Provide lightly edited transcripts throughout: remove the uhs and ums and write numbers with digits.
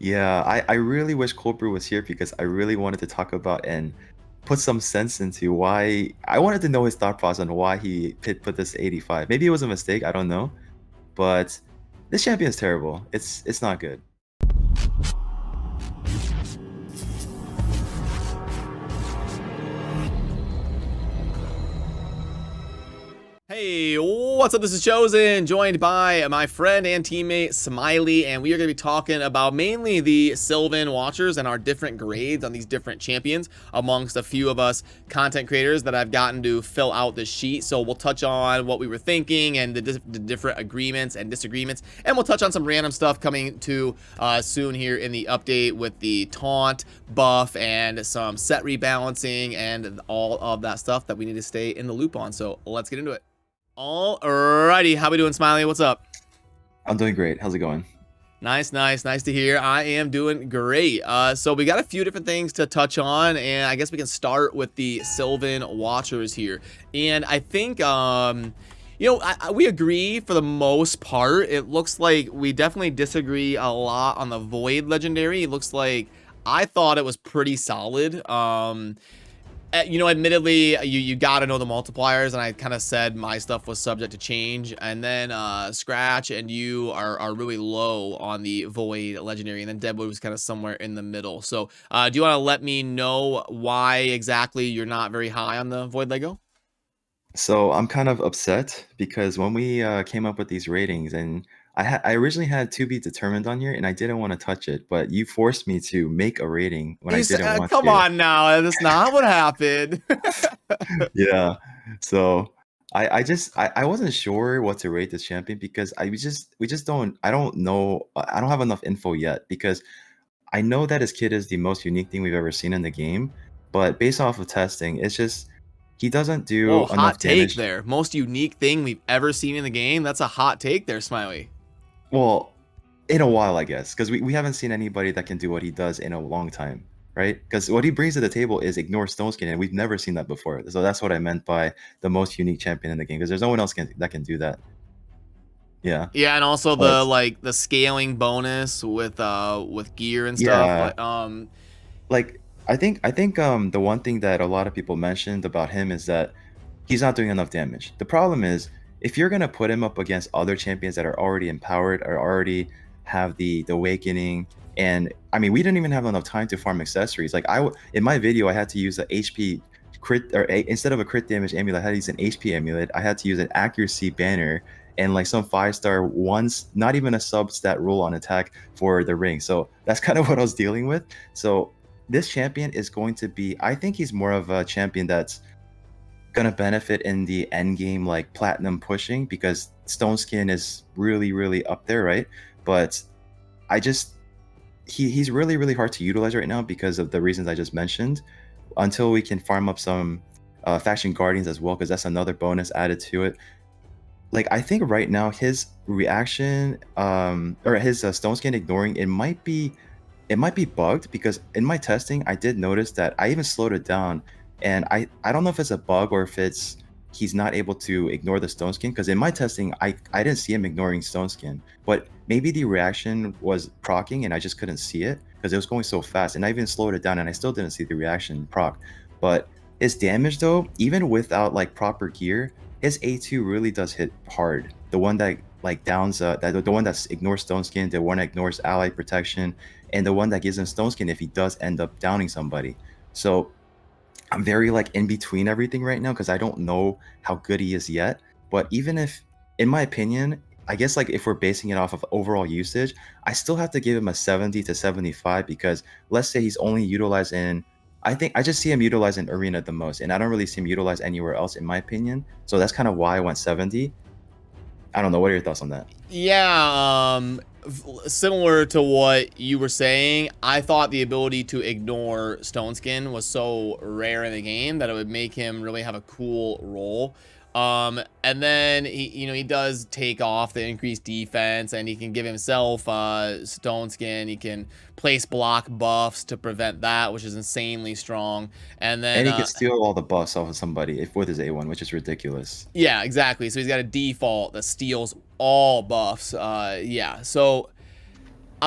Yeah, I really wish ColdBrew was here because I really wanted to talk about and put some sense into why I wanted to know his thought process on why he put this 85. Maybe it was a mistake, I don't know. But this champion is terrible. It's not good. Hey, what's up? This is Chosen, joined by my friend and teammate Smiley, and we are going to be talking about mainly the Sylvan Watchers and our different grades on these different champions amongst a few of us content creators that I've gotten to fill out this sheet. So we'll touch on what we were thinking and the different agreements and disagreements, and we'll touch on some random stuff coming to soon here in the update with the taunt buff and some set rebalancing and all of that stuff that we need to stay in the loop on. So let's get into it. Alrighty, how we doing, Smiley? What's up? I'm doing great. How's it going? Nice to hear. I am doing great. So we got a few different things to touch on, and I guess we can start with the Sylvan Watchers here. And I think, you know, we agree for the most part. It looks like we definitely disagree a lot on the Void Legendary. It looks like I thought it was pretty solid. You know, admittedly, you got to know the multipliers, and I kind of said my stuff was subject to change. And then Scratch and you are really low on the Void Legendary, and then Deadwood was kind of somewhere in the middle. So do you want to let me know why exactly you're not very high on the Void Lego? So I'm kind of upset because when we came up with these ratings, and I originally had to be determined on here, and I didn't want to touch it, but you forced me to make a rating when I didn't want Come to. on now, that's not what happened. Yeah. So I wasn't sure what to rate this champion because we just don't I don't know I don't have enough info yet because I know that his kit is the most unique thing we've ever seen in the game, but based off of testing, it's just he doesn't Whoa, do hot enough take damage. there. Most unique thing we've ever seen in the game. That's a hot take there, Smiley. Well, in a while, I guess, because we haven't seen anybody that can do what he does in a long time, right? Because what he brings to the table is ignore Stone Skin, and we've never seen that before. So that's what I meant by the most unique champion in the game, because there's no one else that can do that. Yeah. Yeah, and also But the scaling bonus with gear and stuff. yeah, like I think the one thing that a lot of people mentioned about him is that he's not doing enough damage. The problem is if you're gonna put him up against other champions that are already empowered or already have the awakening, and I mean we didn't even have enough time to farm accessories. Like in my video I had to use a HP crit or instead of a crit damage amulet, I had to use an HP amulet. I had to use an accuracy banner and like some 5-star ones, not even a sub stat roll on attack for the ring. So that's kind of what I was dealing with. So this champion is going to be, I think he's more of a champion that's gonna benefit in the end game, like platinum pushing, because Stone Skin is really up there, right? But I just he's really hard to utilize right now because of the reasons I just mentioned. Until we can farm up some faction guardians as well, because that's another bonus added to it. Like I think right now his reaction or his Stone Skin ignoring it might be bugged, because in my testing I did notice that I even slowed it down, and I don't know if it's a bug or if it's he's not able to ignore the Stone Skin, because in my testing I didn't see him ignoring Stone Skin, but maybe the reaction was proccing and I just couldn't see it because it was going so fast, and I even slowed it down and I still didn't see the reaction proc. But his damage though, even without like proper gear, his A2 really does hit hard. The one that like downs the one that ignores Stone Skin, the one that ignores ally protection, and the one that gives him Stone Skin if he does end up downing somebody. So I'm very like in between everything right now because I don't know how good he is yet. But even if, in my opinion, I guess like if we're basing it off of overall usage, I still have to give him a 70 to 75, because let's say he's only utilized in, I think I just see him utilized in arena the most, and I don't really see him utilized anywhere else in my opinion. So that's kind of why I went 70. I don't know. What are your thoughts on that? Yeah, similar to what you were saying, I thought the ability to ignore Stone Skin was so rare in the game that it would make him really have a cool role. And then he does take off the increased defense, and he can give himself Stone Skin. He can place block buffs to prevent that, which is insanely strong. And then And he could steal all the buffs off of somebody if with his A1, which is ridiculous. yeah, exactly. So he's got a default that steals all buffs. Yeah, so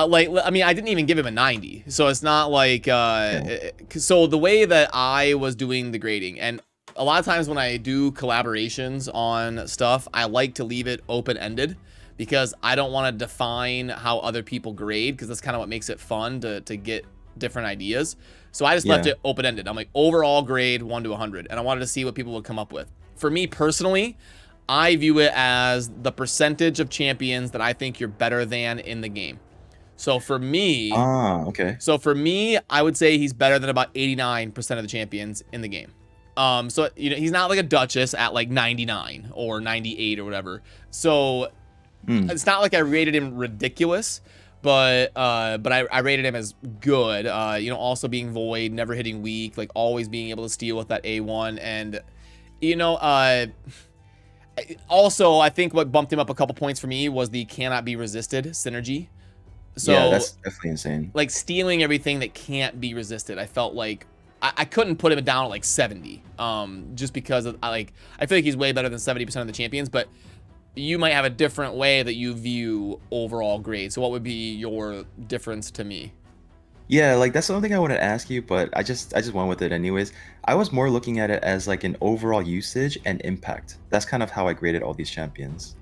I mean, I didn't even give him a 90, so it's not like Yeah. so the way that I was doing the grading, and a lot of times when I do collaborations on stuff, I like to leave it open-ended because I don't want to define how other people grade, because that's kind of what makes it fun to get different ideas. So I just left Yeah. it open-ended. I'm like, overall grade 1 to 100, and I wanted to see what people would come up with. For me personally, I view it as the percentage of champions that I think you're better than in the game. So for me, Ah, okay. I would say he's better than about 89% of the champions in the game. So you know, he's not like a Duchess at like 99 or 98 or whatever. So Hmm. it's not like I rated him ridiculous, but I rated him as good. You know, also being void, never hitting weak, like always being able to steal with that A1, and you know, also I think what bumped him up a couple points for me was the cannot be resisted synergy. Yeah, So that's definitely insane. like stealing everything that can't be resisted, I felt like I couldn't put him down at like 70, just because of, I feel like he's way better than 70% of the champions, but you might have a different way that you view overall grade. So what would be your difference to me? Yeah, like that's something I wanted to ask you, but I just went with it anyways. I was more looking at it as like an overall usage and impact. That's kind of how I graded all these champions.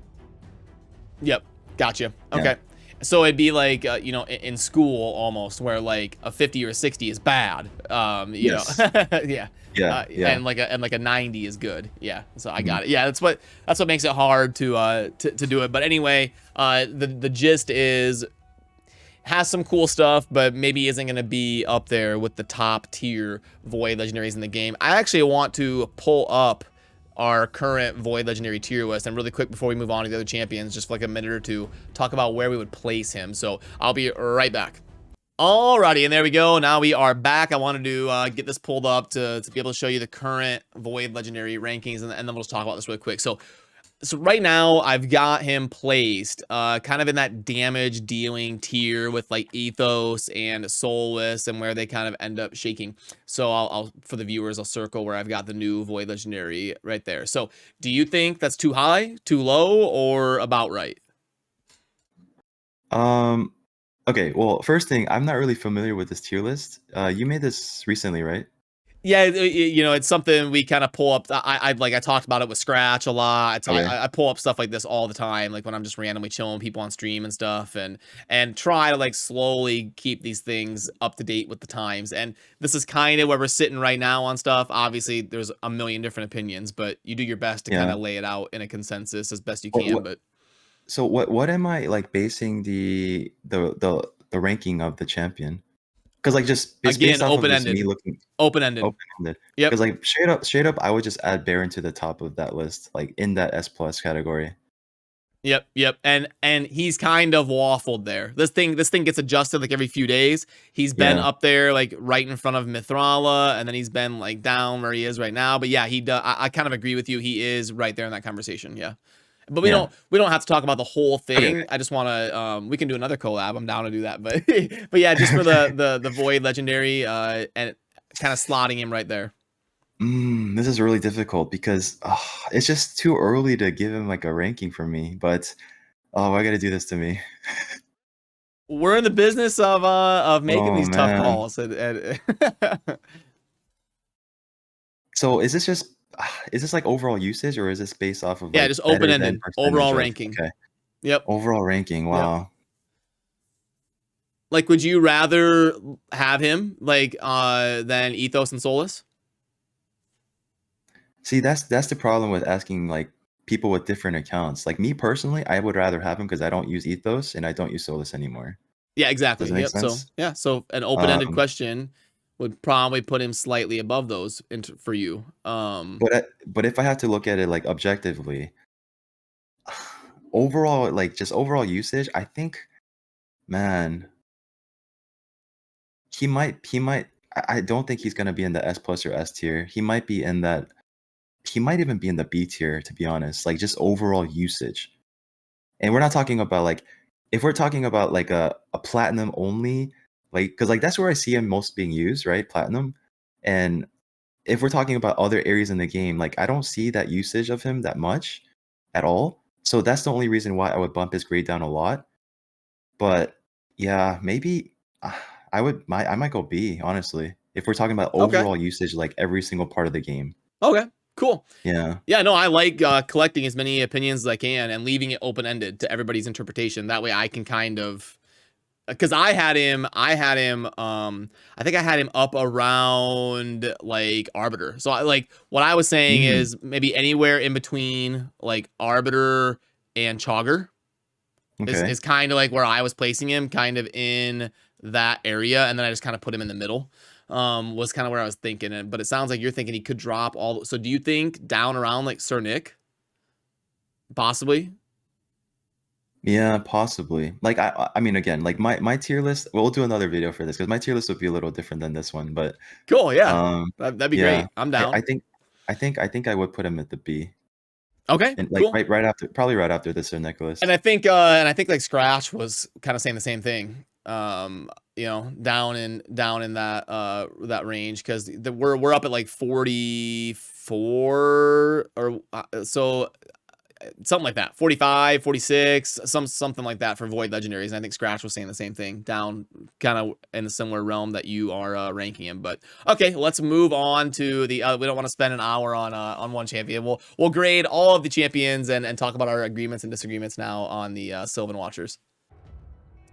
Yep, gotcha. Yeah. Okay, so it'd be like you know, in school almost, where like a 50 or a 60 is bad. You know, Yes. yeah. Yeah. Yeah. And like a 90 is good. Yeah, so I Mhm. got it. Yeah, that's what makes it hard to do it. But anyway, the gist is, has some cool stuff, but maybe isn't going to be up there with the top tier Void legendaries in the game. I actually want to pull up our current Void legendary tier list, and really quick before we move on to the other champions, just for like a minute or two, talk about where we would place him. So I'll be right back. Alrighty, and there we go. Now we are back. I wanted to get this pulled up to be able to show you the current Void legendary rankings, and then we'll just talk about this really quick. So right now I've got him placed kind of in that damage dealing tier with like Ethos and Soulless, and where they kind of end up shaking. So I'll for the viewers, I'll circle where I've got the new Void legendary right there. So do you think that's too high, too low, or about right? Um, okay, well, first thing, I'm not really familiar with this tier list. You made this recently, right? Yeah, you know, it's something we kind of pull up. I talked about it with Scratch a lot. Okay. I pull up stuff like this all the time, like when I'm just randomly chilling people on stream and stuff, and try to like slowly keep these things up to date with the times. And this is kind of where we're sitting right now on stuff. Obviously, there's a million different opinions, but you do your best to kind Yeah. of lay it out in a consensus as best you What, can. what, But so what am I like basing the ranking of the champion? Because like just it's again, based off of open just me ended, looking open ended. open-ended. Yep. Because like straight up, I would just add Baron to the top of that list, like in that S plus category. Yep. And he's kind of waffled there. This thing gets adjusted like every few days. He's been Yeah. up there like right in front of Mithrala, and then he's been like down where he is right now. But yeah, he does. I kind of agree with you. He is right there in that conversation. Yeah. But Yeah. we don't have to talk about the whole Okay. thing. I just want to we can do another collab. I'm down to do that. But but yeah, just for the Void legendary and kind of slotting him right there. This is really difficult because it's just too early to give him like a ranking for me. But oh, why gotta do this to me? We're in the business of making Oh these tough man. calls, and So is this like overall usage or is this based off of yeah, like just better than open-ended percentage overall of ranking. okay. Yep. Overall ranking, Yep. wow. Like, would you rather have him like than Ethos and Solus? See, that's the problem with asking like people with different accounts. Like me personally, I would rather have him because I don't use Ethos and I don't use Solus anymore. Yeah, Does exactly. it make Yep. So sense? yeah, so an open-ended Um, question would probably put him slightly above those for you. but if I had to look at it like objectively, overall, like just overall usage, I think, man, he might. I don't think he's gonna be in the S plus or S tier. He might be in that. He might even be in the B tier, to be honest. Like just overall usage. And we're not talking about like if we're talking about like a platinum only, like because like that's where I see him most being used, right? Platinum. And if we're talking about other areas in the game, like I don't see that usage of him that much at all. So that's the only reason why I would bump his grade down a lot. But Yeah, maybe I might go B, honestly. If we're talking about Okay. overall usage, like every single part of the game. Okay. Cool. Yeah. Yeah, no, I like collecting as many opinions as I can and leaving it open ended to everybody's interpretation. That way, I can kind of because I think I had him up around like Arbiter. So I like what I was saying Mm, is maybe anywhere in between like Arbiter and Chogger okay. is kind of like where I was placing him, kind of in that area, and then I just kind of put him in the middle. Was kind of where I was thinking it, but it sounds like you're thinking he could drop all. So do you think down around like Sir Nick, possibly? Yeah, possibly. Like I mean again, like my tier list, we'll do another video for this because my tier list would be a little different than this one, but Cool, yeah, um that'd be yeah. great. I'm I, down. I think I would put him at the B. Okay, And like cool. right after, probably right after this or And Nicholas. I think like Scratch was kind of saying the same thing. Down in that range because we're up at like 44 or so something like that, 45, 46, something like that for Void Legendaries. And I think Scratch was saying the same thing, down kind of in a similar realm that you are ranking him. But okay, let's move on to the. We don't want to spend an hour on one champion. We'll grade all of the champions and talk about our agreements and disagreements now on the Sylvan Watchers.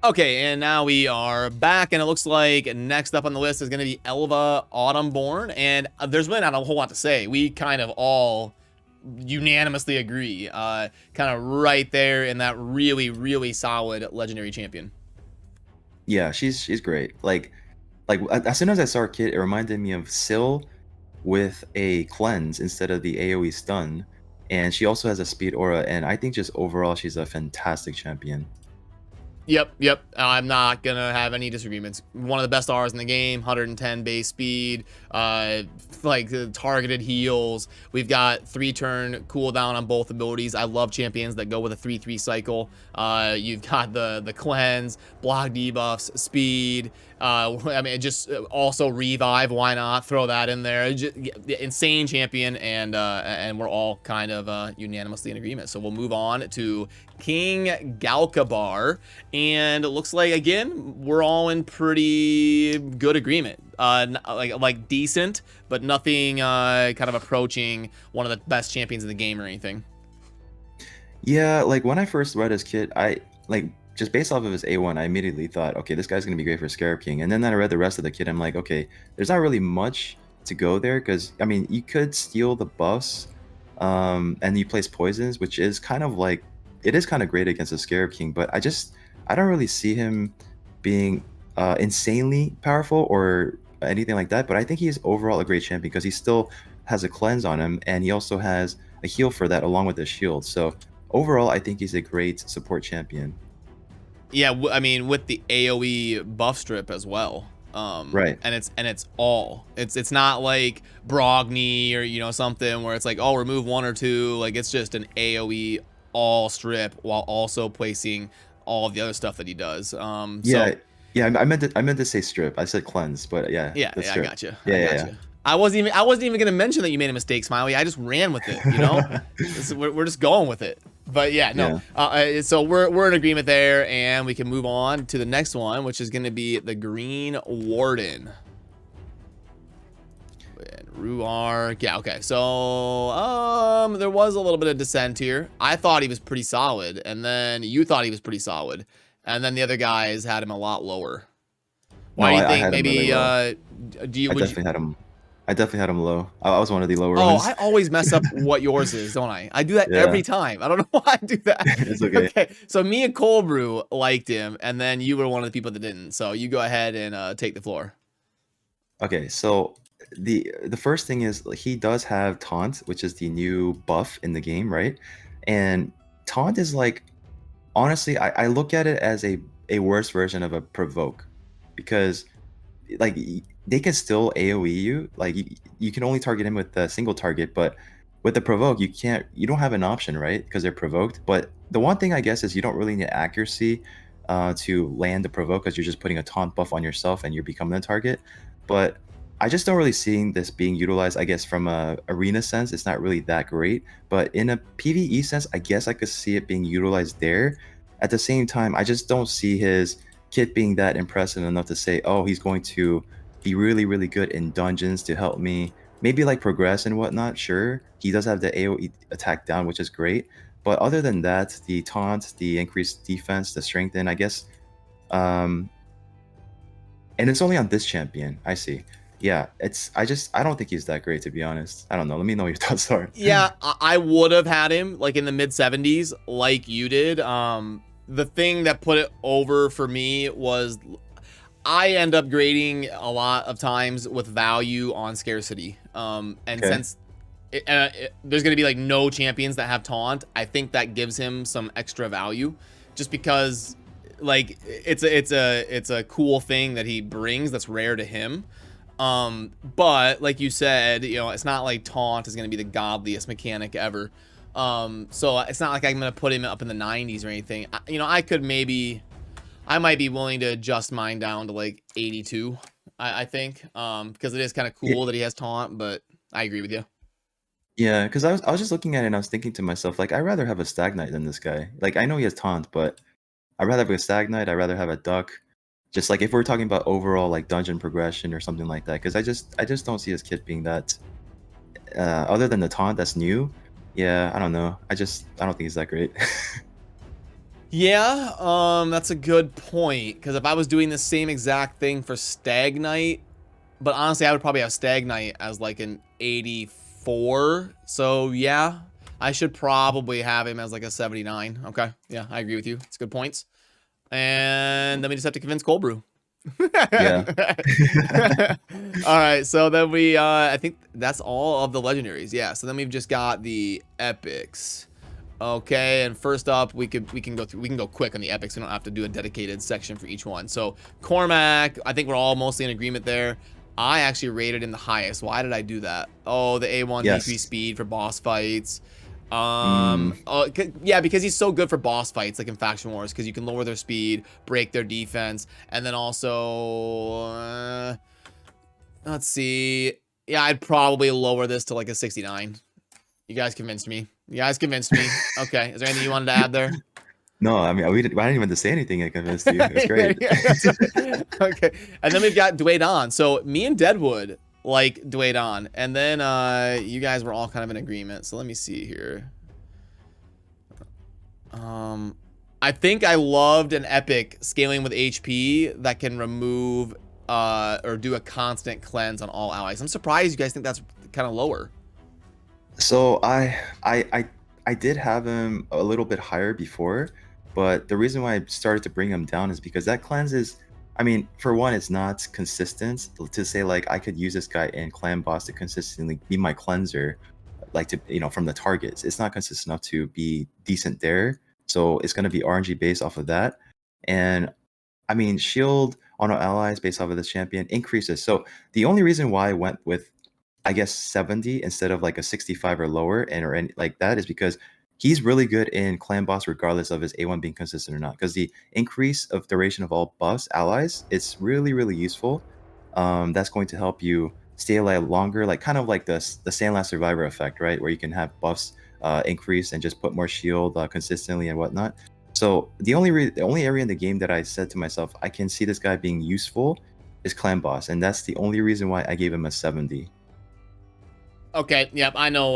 Okay, and now we are back, and it looks like next up on the list is going to be Elva Autumnborn, and there's really not a whole lot to say. We kind of all unanimously agree, kind of right there in that really, really solid legendary champion. Yeah, she's great. Like as soon as I saw her kit, it reminded me of Syl with a cleanse instead of the AoE stun. And she also has a speed aura, and I think just overall she's a fantastic champion. Yep. I'm not gonna have any disagreements. One of the best R's in the game, 110 base speed, like targeted heals. We've got 3-turn cooldown on both abilities. I love champions that go with a 3/3 cycle. You've got the cleanse, block debuffs, speed. I mean, just also revive. Why not throw that in there? Just, insane champion, and we're all kind of unanimously in agreement. So we'll move on to King Galkabar, and it looks like again we're all in pretty good agreement. Like decent, but nothing kind of approaching one of the best champions in the game or anything. Yeah, like when I first read his kit, I like just based off of his A1, I immediately thought, okay, this guy's gonna be great for Scarab King. And then I read the rest of the kit, I'm like, okay, there's not really much to go there because I mean you could steal the buffs, and you place poisons, which is kind of like it is kind of great against the Scarab King, but I don't really see him being insanely powerful or anything like that. But I think he's overall a great champion because he still has a cleanse on him, and he also has a heal for that along with the shield. So overall, I think he's a great support champion. Yeah, I mean with the AoE buff strip as well. Right. And it's not like Brogni or something where it's like, oh, remove 1 or 2. Like it's just an AoE all strip while also placing all of the other stuff that he does. Yeah. Yeah. I meant to say strip. I said cleanse, but yeah, Yeah, the I strip. got you. Yeah. I got Yeah. you. I wasn't even gonna mention that you made a mistake, Smiley. I just ran with it. You know, Yeah. we're just going with it. But yeah, no. Yeah. So we're in agreement there, and we can move on to the next one, which is gonna be the Green Warden. And Ruar. Yeah, okay. So there was a little bit of dissent here. I thought he was pretty solid, and then you thought he was pretty solid, and then the other guys had him a lot lower. Why No, do you I think had him really maybe low. do you I would you definitely had him. I definitely had him low. I was one of the lower Oh, ones. I always mess up what yours is, don't I? I do that Yeah. every time. I don't know why I do that. It's okay. Okay, so me and ColdBrew liked him, and then you were one of the people that didn't. So you go ahead and take the floor. Okay, so the first thing is like, he does have taunt, which is the new buff in the game, right? And taunt is like honestly, I look at it as a worse version of a provoke because like they can still AoE you. Like you can only target him with a single target, but with the provoke, you don't have an option, right? Because they're provoked. But the one thing I guess is you don't really need accuracy to land the provoke because you're just putting a taunt buff on yourself and you're becoming the target. But I just don't really seeing this being utilized, I guess, from a arena sense. It's not really that great. But in a PvE sense, I guess I could see it being utilized there. At the same time, I just don't see his Kit being that impressive enough to say, oh, he's going to be really, really good in dungeons to help me maybe like progress and whatnot. Sure, he does have the AoE attack down, which is great. But other than that, the taunt, the increased defense, the strengthen, I guess, and it's only on this champion. I see. Yeah, I don't think he's that great, to be honest. I don't know. Let me know your thoughts are. Yeah, I would have had him like in the mid 70s, like you did. The thing that put it over for me was I end up grading a lot of times with value on scarcity. And Okay. since there's going to be like no champions that have taunt, I think that gives him some extra value, just because like it's a cool thing that he brings that's rare to him. But like you said, you know, it's not like taunt is going to be the godliest mechanic ever. So it's not like I'm going to put him up in the 90s or anything. You know, I might be willing to adjust mine down to like 82, I think, because it is kind of cool Yeah, that he has taunt, but I agree with you. yeah, because I was just looking at it and I was thinking to myself, like, I'd rather have a Stag Knight than this guy. Like, I know he has taunt, but I'd rather have a Stag Knight. I'd rather have a Duck. Just like if we're talking about overall like dungeon progression or something like that, because I just don't see his kit being that. Other than the taunt that's new, yeah, I don't know. I don't think he's that great. Yeah, that's a good point, because if I was doing the same exact thing for Stag Knight, but honestly, I would probably have Stag Knight as like an 84. So yeah, I should probably have him as like a 79. Okay, yeah, I agree with you. It's good points. And then we just have to convince ColdBrew. Yeah. All right, so then we I think that's all of the legendaries. Yeah, so then we've just got the epics. Okay, and first up, we can go quick on the epics. We don't have to do a dedicated section for each one. So Cormac, I think we're all mostly in agreement there. I actually rated him the highest. Why did I do that? Oh, the A1 Yes. decreased speed for boss fights. Mm, Yeah, because he's so good for boss fights, like in Faction Wars, because you can lower their speed, break their defense, and then also, let's see. Yeah, I'd probably lower this to like a 69. You guys convinced me. You guys convinced me. Okay, is there anything you wanted to add there? no, I mean I didn't even have to say anything that convinced you. It was great. Yeah, that's right. Okay, and then we've got Dwayne. So me and Deadwood like Dwayne, and then you guys were all kind of in agreement. So let me see here. I think I loved an epic scaling with HP that can remove or do a constant cleanse on all allies. I'm surprised you guys think that's kind of lower. So I did have him a little bit higher before, but the reason why I started to bring him down is because that cleanse is, I mean, for one, it's not consistent to say like I could use this guy in clan boss to consistently be my cleanser, like to from the targets. It's not consistent enough to be decent there. So it's gonna be RNG based off of that. And I mean, shield on our allies based off of this champion increases. So the only reason why I went with, I guess, 70 instead of like a 65 or lower and or any like that is because he's really good in clan boss regardless of his A1 being consistent or not. Because the increase of duration of all buffs allies, it's really, really useful. That's going to help you stay alive longer, like kind of like the Sandlast Survivor effect, right? Where you can have buffs increase and just put more shield consistently and whatnot. So the only area in the game that I said to myself, I can see this guy being useful is clan boss, and that's the only reason why I gave him a 70. Okay, yep, I know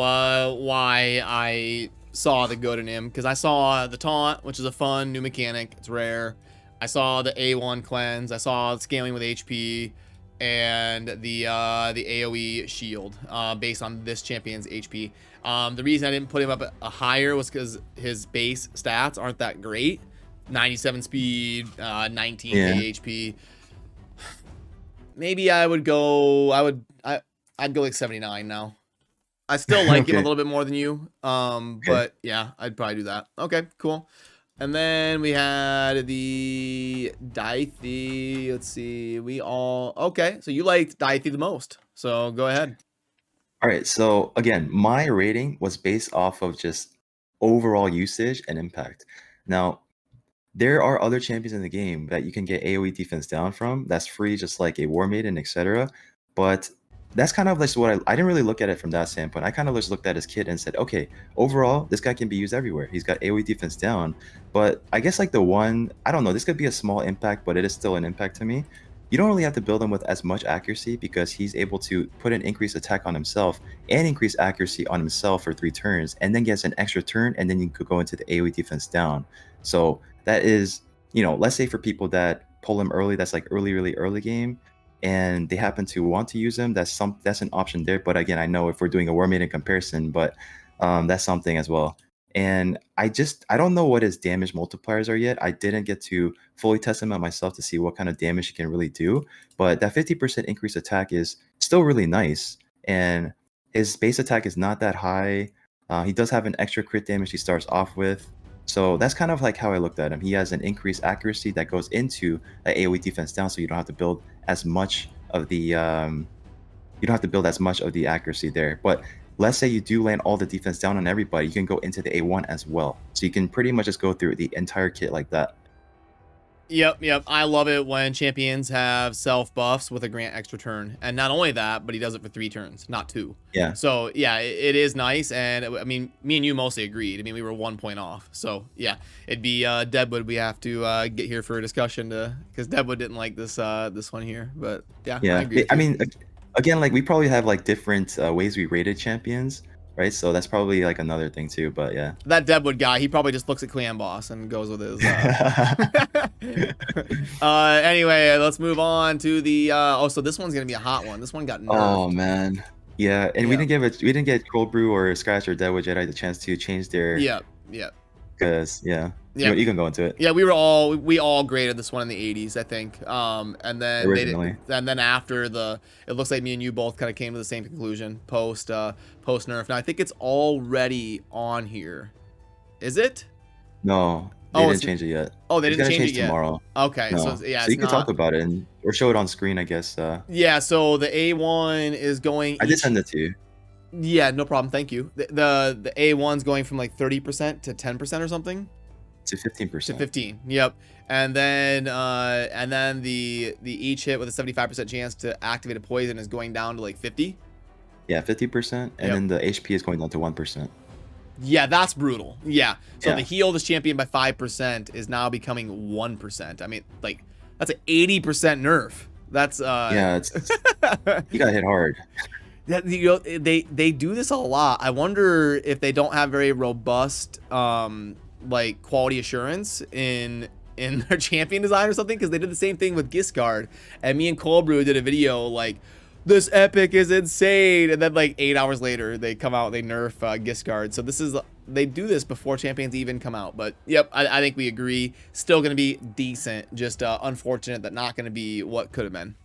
why I saw the good in him, because I saw the taunt, which is a fun new mechanic. It's rare. I saw the A1 cleanse. I saw scaling with HP, and the AoE shield based on this champion's HP. The reason I didn't put him up a higher was because his base stats aren't that great. 97 speed, 19k HP. Maybe I would go. I'd go like 79 now. I still like him a little bit more than you. But yeah, I'd probably do that. Okay, cool. And then we had the Dythy. Let's see. Okay, so you liked Dythy the most. So go ahead. All right, so again, my rating was based off of just overall usage and impact. Now, there are other champions in the game that you can get AoE defense down from. That's free, just like a War Maiden, etc. But that's kind of like what I didn't really look at it from that standpoint. I kind of just looked at his kit and said, okay, overall, this guy can be used everywhere. He's got AoE defense down, but I guess like the one, I don't know, this could be a small impact, but it is still an impact to me. You don't really have to build him with as much accuracy because he's able to put an increased attack on himself and increase accuracy on himself for 3 turns, and then gets an extra turn, and then you could go into the AoE defense down. So that is, you know, let's say for people that pull him early, that's like really early game, and they happen to want to use him, that's an option there. But again, I know if we're doing a War Maiden comparison, but that's something as well. And I don't know what his damage multipliers are yet. I didn't get to fully test him out myself to see what kind of damage he can really do, but that 50% increased attack is still really nice, and his base attack is not that high. He does have an extra crit damage he starts off with, so that's kind of like how I looked at him. He has an increased accuracy that goes into the AoE defense down, so you don't have to build as much of the accuracy there. But let's say you do land all the defense down on everybody, you can go into the A1 as well. So you can pretty much just go through the entire kit like that. Yep. I love it when champions have self buffs with a grant extra turn. And not only that, but he does it for 3 turns, not 2. Yeah. So yeah, it is nice. And I mean, me and you mostly agreed. I mean, we were 1 point off. So yeah, it'd be Deadwood we have to get here for a discussion because Deadwood didn't like this one here. But yeah, I mean, again, like we probably have like different ways we rated champions, right? So that's probably like another thing too. But yeah, that Deadwood guy, he probably just looks at Clan Boss and goes with his. Anyway, let's move on to the. So this one's gonna be a hot one. This one got nerfed. Oh man, yeah, and we didn't get ColdBrew or Scratch or Deadwood Jedi the chance to change their. Yep. Because you can go into it. Yeah, we all graded this one in the 80s, I think. And then originally, and then after it looks like me and you both kind of came to the same conclusion post nerf. Now I think it's already on here. Is it? No, they didn't change it yet. Oh, they didn't change it yet. Tomorrow. Okay, no. So yeah, so you can talk about it or show it on screen, I guess. Yeah, so the A1 is going. I did send it to you. Yeah, no problem. Thank you. The A1's going from like 30% to 10% or something. To 15%. To 15. Yep. And then the each hit with a 75% chance to activate a poison is going down to like 50. Yeah, 50%, and then the HP is going down to 1%. Yeah, that's brutal. Yeah. So the heal this champion by 5% is now becoming 1%. I mean, like that's an 80% nerf. That's yeah, it's you got hit hard. That, you know, they do this a lot. I wonder if they don't have very robust like quality assurance in their champion design or something, because they did the same thing with Giscard, and me and ColdBrew did a video like, this epic is insane, and then like 8 hours later they come out, they nerf Giscard. So they do this before champions even come out. But yep, I think we agree, still gonna be decent, just unfortunate that not gonna be what could have been.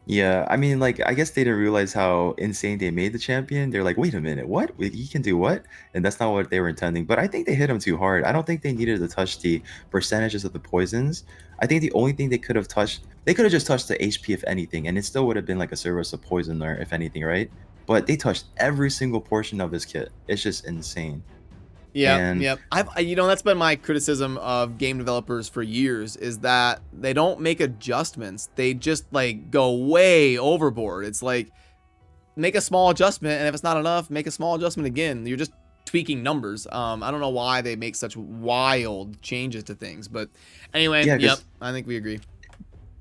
Yeah, I mean, like, I guess they didn't realize how insane they made the champion. They're like, wait a minute, what? He can do what? And that's not what they were intending. But I think they hit him too hard. I don't think they needed to touch the percentages of the poisons. I think the only thing they could have touched, they could have just touched the HP, if anything, and it still would have been like a service of poisoner, if anything, right? But they touched every single portion of his kit. It's just insane. Yeah. That's been my criticism of game developers for years, is that they don't make adjustments. They just like go way overboard. It's like, make a small adjustment, and if it's not enough, make a small adjustment again. You're just tweaking numbers. I don't know why they make such wild changes to things, but anyway, yep, I think we agree.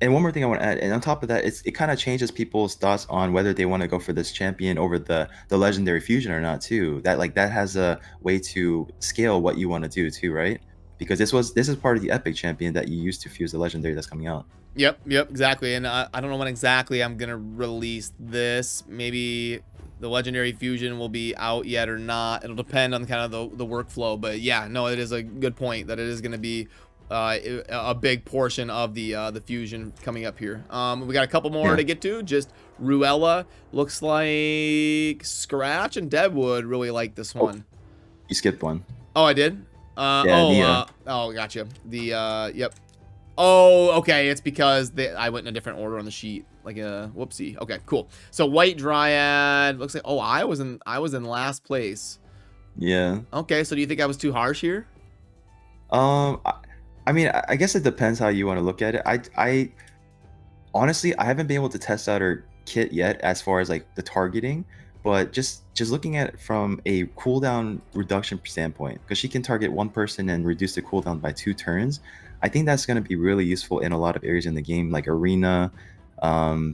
And one more thing I want to add, and on top of that, it kind of changes people's thoughts on whether they want to go for this champion over the legendary fusion or not too. That has a way to scale what you want to do too, right? Because this is part of the epic champion that you use to fuse the legendary that's coming out. Yep, exactly. And I don't know when exactly I'm gonna release this. Maybe the legendary fusion will be out yet or not. It'll depend on kind of the workflow. But yeah, no, it is a good point that it is gonna be a big portion of the fusion coming up here. We got a couple more to get to. Just Ruella. Looks like Scratch and Deadwood really like this one. You skipped one. Oh, I did. Gotcha. Yep. Oh, okay. It's because I went in a different order on the sheet. Like a whoopsie. Okay, cool. So White Dryad looks like. Oh, I was in last place. Yeah. Okay. So do you think I was too harsh here? I mean, I guess it depends how you want to look at it. I honestly, I haven't been able to test out or kit yet as far as like the targeting, but just looking at it from a cooldown reduction standpoint, because she can target one person and reduce the cooldown by 2 turns. I think that's going to be really useful in a lot of areas in the game, like arena,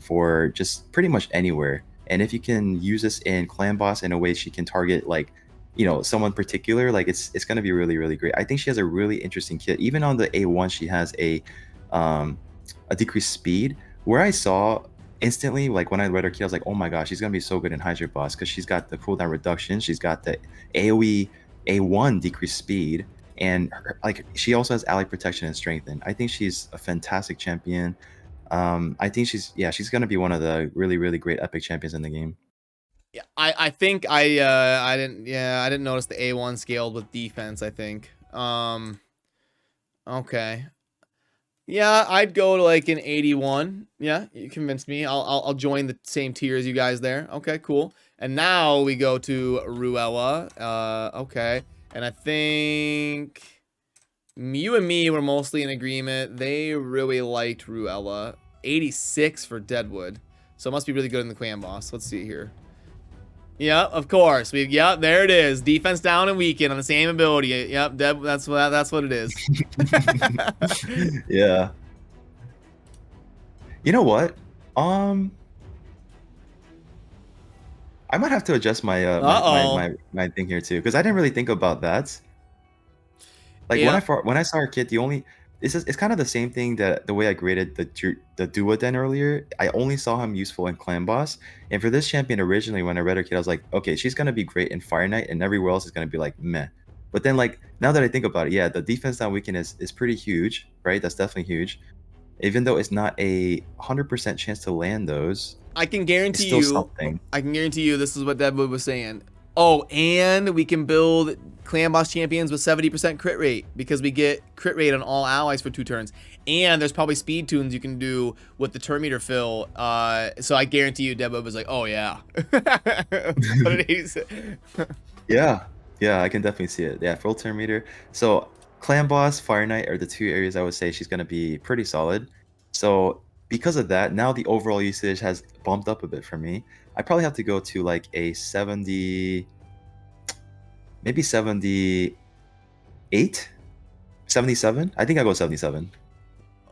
for just pretty much anywhere. And if you can use this in clan boss in a way she can target like, you know, someone particular, like it's going to be really great. I think she has a really interesting kit. Even on the A1, she has a decreased speed, where I saw instantly, like when I read her kit, I was like, oh my gosh, she's gonna be so good in Hydra boss, because she's got the cooldown reduction, she's got the AoE A1 decreased speed, and like she also has ally protection and strengthen. I think she's a fantastic champion. I think she's gonna be one of the really great epic champions in the game. Yeah, I think I didn't notice the A1 scaled with defense, I think. Okay. Yeah, I'd go to like an 81. Yeah, you convinced me. I'll join the same tier as you guys there. Okay, cool. And now we go to Ruella. Okay. And I think you and me were mostly in agreement. They really liked Ruella. 86 for Deadwood. So it must be really good in the clan boss. Let's see here. Yeah, of course. Yeah, there it is. Defense down and weaken on the same ability. Yep, that's what it is. Yeah. You know what? I might have to adjust my my thing here too, because I didn't really think about that. Like when I saw her kit, it's kind of the same thing that the way I graded the Duoden earlier. I only saw him useful in clan boss, and for this champion originally, when I read her kit, I was like, okay, she's gonna be great in Fire Knight, and everywhere else is gonna be like meh. But then like now that I think about it, yeah, the defense down weaken is pretty huge, right? That's definitely huge. Even though it's not a 100% chance to land those, I can guarantee it's still something. I can guarantee you this is what Deadwood was saying. Oh, and we can build clan boss champions with 70% crit rate, because we get crit rate on all allies for 2 turns. And there's probably speed tunes you can do with the turn meter fill. So I guarantee you Deadwood was like, oh yeah. Yeah, I can definitely see it. Yeah, full turn meter. So clan boss, Fire Knight are the 2 areas I would say she's gonna be pretty solid. So because of that, now the overall usage has bumped up a bit for me. I probably have to go to like a 70, maybe 78, 77. I think I'll go 77.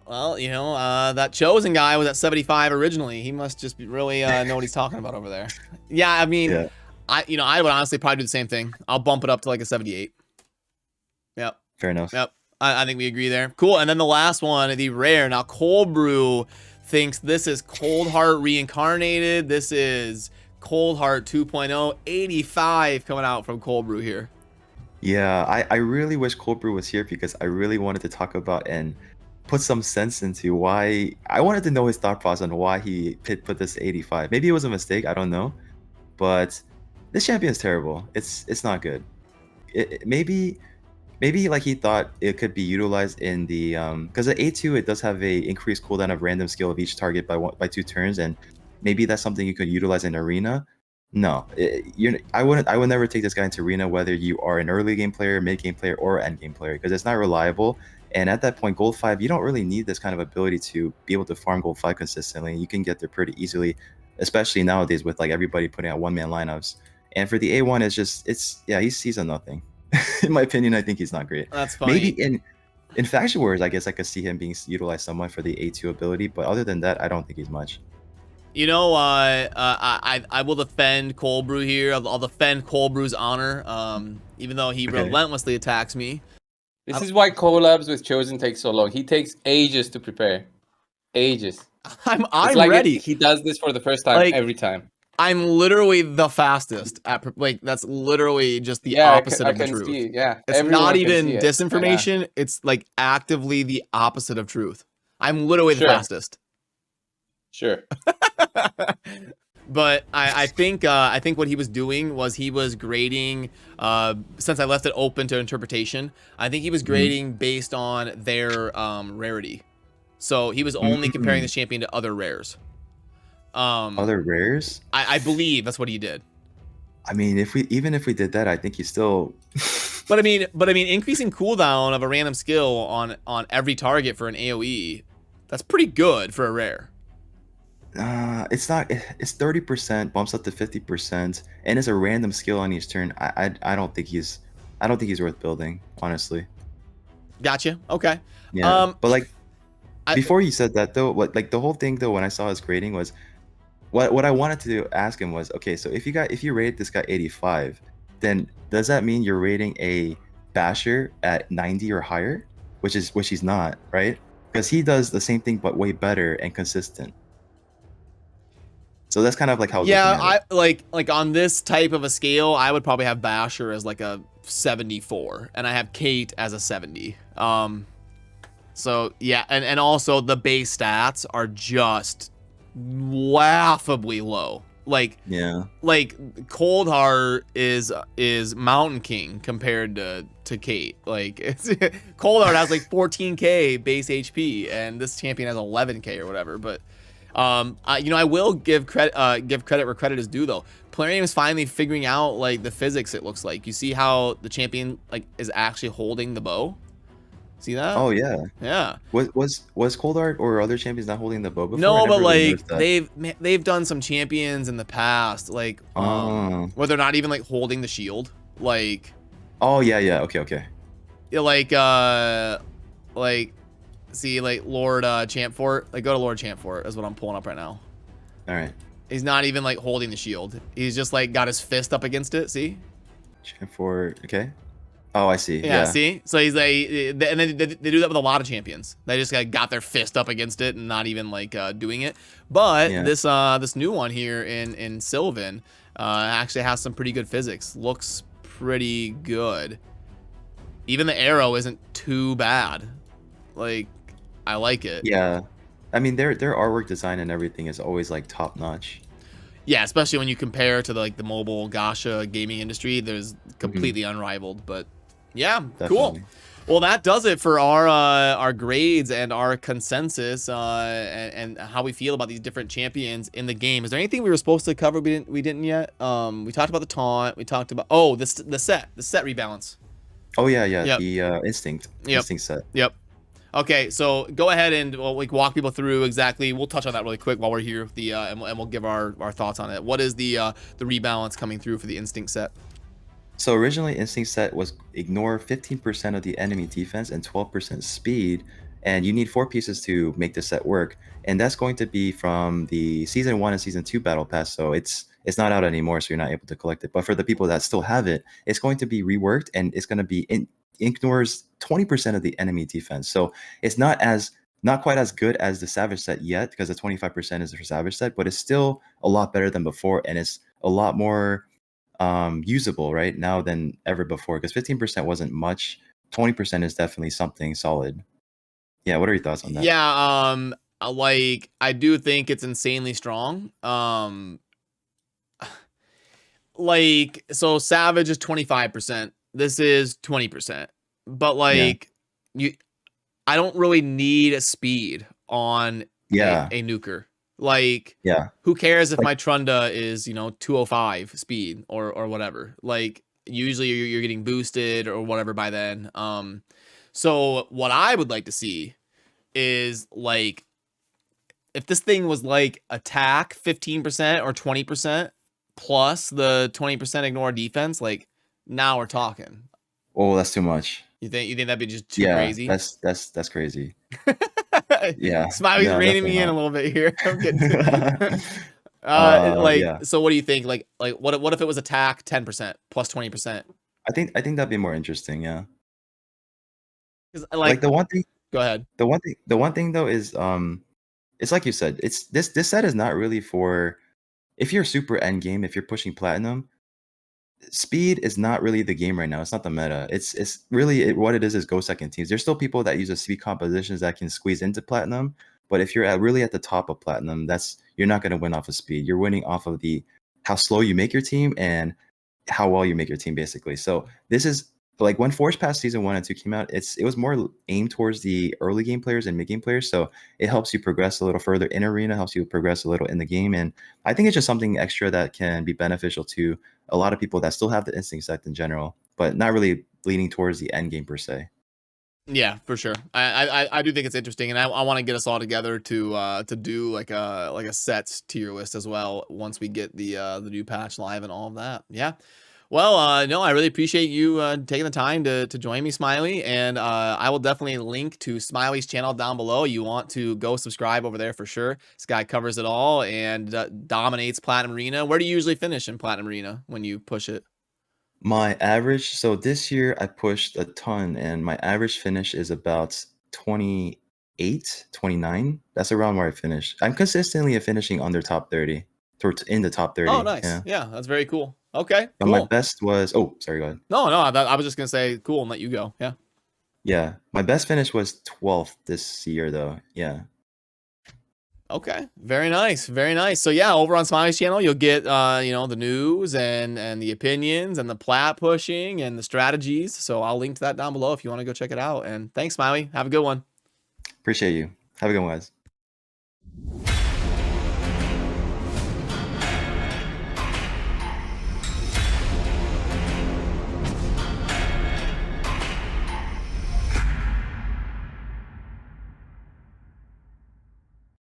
Well, you know, that chosen guy was at 75 originally. He must just really know what he's talking about over there. Yeah, I mean, yeah. I would honestly probably do the same thing. I'll bump it up to like a 78. Yep. Fair enough. Yep. I think we agree there. Cool. And then the last one, the rare. Now, ColdBrew thinks this is Cold Heart reincarnated. This is Cold Heart 2.0. 85 coming out from ColdBrew here. Yeah, I really wish ColdBrew was here, because I really wanted to talk about and put some sense into why. I wanted to know his thought process on why he put this 85. Maybe it was a mistake. I don't know. But this champion is terrible. It's not good. Maybe like he thought it could be utilized in the because the A2, it does have a increased cooldown of random skill of each target by 2 turns, and maybe that's something you could utilize in arena. No, I would never take this guy into arena, whether you are an early game player, mid game player, or end game player, because it's not reliable. And at that point, gold 5, you don't really need this kind of ability to be able to farm gold 5 consistently. You can get there pretty easily, especially nowadays with like everybody putting out 1-man lineups. And for the A1, he's a nothing. In my opinion, I think he's not great. That's funny. Maybe in Faction Wars, I guess I could see him being utilized somewhat for the A2 ability, but other than that, I don't think he's much. You know, I will defend ColdBrew here. I'll defend ColdBrew's honor, even though he relentlessly attacks me. This is why collabs with Chosen take so long. He takes ages to prepare. Ages. I'm like ready. He does this for the first time every time. I'm literally the fastest at that's literally just the opposite of the truth. See, yeah, it's not even disinformation. Yeah. It's like actively the opposite of truth. I'm literally the fastest. Sure. But I think what he was doing was he was grading, since I left it open to interpretation, I think he was grading based on their rarity. So he was only comparing the champion to other rares. Other rares? I believe that's what he did. I mean, if we did that, I think he's still. But I mean, increasing cooldown of a random skill on every target for an AOE, that's pretty good for a rare. it's not. It's 30%, bumps up to 50%, and it's a random skill on each turn. I don't think he's worth building, honestly. Gotcha. Okay. Yeah, but like I, before you said that though, what like the whole thing though when I saw his grading was what I wanted to ask him was, okay, so if you rate this guy 85, then does that mean you're rating a basher at 90 or higher, which he's not, right? Because he does the same thing but way better and consistent. So that's kind of like how I was looking at it. I like on this type of a scale, I would probably have Basher as like a 74, and I have Kate as a 70. So yeah, and also the base stats are just laughably low. Like Cold Heart is Mountain King compared to Kate. Like Cold Heart has like 14k base HP, and this champion has 11k or whatever. But I will give credit where credit is due though. Plarium is finally figuring out like the physics. It looks like you see how the champion like is actually holding the bow. See that? Oh yeah. Yeah. Was Cold Heart or other champions not holding the bow before? No, but like they've done some champions in the past, like where they're not even like holding the shield. Like oh yeah. Okay. Yeah, like see like Lord Champfort. Like go to Lord Champfort is what I'm pulling up right now. All right. He's not even like holding the shield. He's just like got his fist up against it. See? Champfort. Okay. Oh, I see. Yeah, see? So he's like, and then they do that with a lot of champions. They just like got their fist up against it and not even like doing it. But this new one here in Sylvan actually has some pretty good physics. Looks pretty good. Even the arrow isn't too bad. Like, I like it. Yeah. I mean, their artwork design and everything is always like top notch. Yeah, especially when you compare to the mobile gacha gaming industry, there's completely unrivaled. But yeah, definitely. Cool. Well, that does it for our grades and our consensus and how we feel about these different champions in the game. Is there anything we were supposed to cover we didn't yet? We talked about the taunt. We talked about the set rebalance. Oh yeah. Yep. The instinct set. Yep. Okay, so go ahead and like walk people through exactly. We'll touch on that really quick while we're here. And we'll give our thoughts on it. What is the rebalance coming through for the instinct set? So originally, instinct set was ignore 15% of the enemy defense and 12% speed, and you need 4 pieces to make the set work. And that's going to be from the Season 1 and Season 2 Battle Pass, so it's not out anymore, so you're not able to collect it. But for the people that still have it, it's going to be reworked, and it's going to be ignores 20% of the enemy defense. So it's not quite as good as the Savage set yet, because the 25% is for Savage set, but it's still a lot better than before, and it's a lot more usable right now than ever before, because 15% wasn't much. 20% is definitely something solid. Yeah, what are your thoughts on that? Yeah, like I do think it's insanely strong. Like so Savage is 25%. This is 20%. But like I don't really need a speed on a nuker. Like, who cares if my Trunda is, 205 speed or whatever? Like, usually you're getting boosted or whatever by then. So what I would like to see is like, if this thing was like attack 15% or 20% plus the 20% ignore defense, like now we're talking. Oh, that's too much. You think that'd be just too crazy? That's crazy. Yeah. Smiley's reining me in a little bit here. I'm getting so what do you think? Like what if it was attack 10% plus 20%? I think that'd be more interesting, yeah. Like the one thing go ahead. The one thing though is it's like you said, it's this set is not really for if you're super end game, if you're pushing platinum. Speed is not really the game right now. It's not the meta. It's really what it is go second teams. There's still people that use the speed compositions that can squeeze into platinum, but if you're really at the top of platinum, you're not going to win off of speed. You're winning off of how slow you make your team and how well you make your team, basically. So this is like when Forge Pass Season 1 and 2 came out, it was more aimed towards the early game players and mid game players. So it helps you progress a little further in arena, helps you progress a little in the game. And I think it's just something extra that can be beneficial to a lot of people that still have the instinct set in general, but not really leaning towards the end game per se. Yeah, for sure. I do think it's interesting, and I want to get us all together to do like a sets tier list as well once we get the new patch live and all of that. Yeah. Well, no, I really appreciate you taking the time to join me, Smiley, and I will definitely link to Smiley's channel down below. You want to go subscribe over there for sure. This guy covers it all and dominates Platinum Arena. Where do you usually finish in Platinum Arena when you push it? My average, so this year I pushed a ton, and my average finish is about 28, 29. That's around where I finished. I'm consistently finishing under top 30, towards in the top 30. Oh, nice. Yeah. Yeah, that's very cool. Okay, But my cool. best was, oh, sorry, go ahead. No, I was just gonna say cool and let you go. Yeah. Yeah, my best finish was 12th this year, though. Yeah. Okay, very nice, very nice. So yeah, over on Smiley's channel, you'll get you know, the news and the opinions and the plat pushing and the strategies. So I'll link to that down below if you want to go check it out. And thanks, Smiley. Have a good one. Appreciate you. Have a good one, guys.